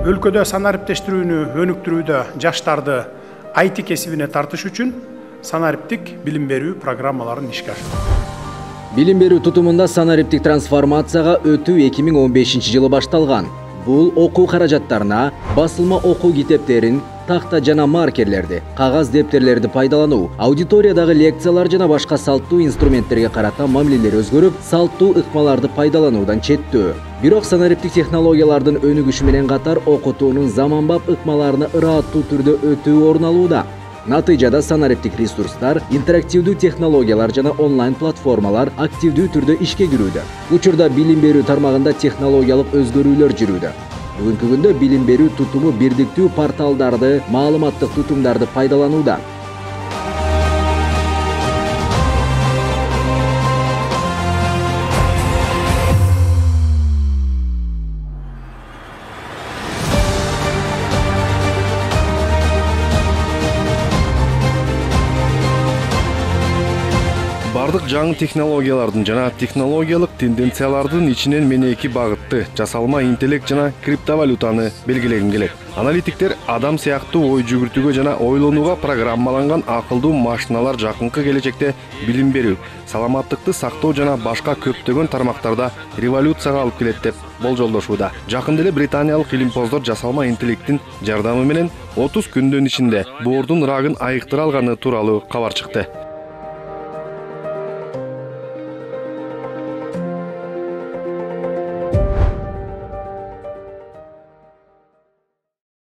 өлкөдө санариптештирүүнү өнүктүрүүдө жаштарды IT кесибине тартыш үчүн санариптик билим берүү программаларын ишке ашырды. Билим берүү тутумунда санариптик трансформацияга өтүү 2015 жылы башталган. Бул окуу каражаттарына басылма окуу китептерин, тахта жана маркерлерди, кагаз дептерлерди пайдалануу, аудиториядагы лекциялар жана башка салттуу инструменттерге карата мамилелер өзгөрүп, салттуу ыкмаларды пайдалануудан четтөө. Бирок санариптик технологиялардын өнүгүшү менен катар окутуунун заманбап ыкмаларына ырааттуу түрдө өтүү орун алууда. Натыйжада санариптик ресурстар, интерактивдүү технологиялар жана онлайн платформалар активдүү түрдө ишке кирүүдө. Учурда билим берүү тармагында технологиялык өзгөрүүлөр жүрүүдө. Бүгүнкү күндө билим берүү тутуму бирдиктүү порталдарды, маалыматтык тутумдарды пайдаланууда. Бардык жаңы технологиялардын жана технологиялык тенденциялардын ичинен мен эки багытты — жасалма интеллект жана криптовалютаны белгилегим келет. Аналитиктер адам сыяктуу ой жүгүртүүгө жана ойлонууга программаланган акылдуу машиналар жакынкы келечекте билим берүү, саламаттыкты сактоо жана башка көптөгөн тармактарда революцияга алып келет деп болжолдошууда. Жакында эле британиялык илимпоздор жасалма интеллекттин жардамы менен 30 күндүн ичинде боордун рагын айыктыра алганы тууралуу кабар чыкты.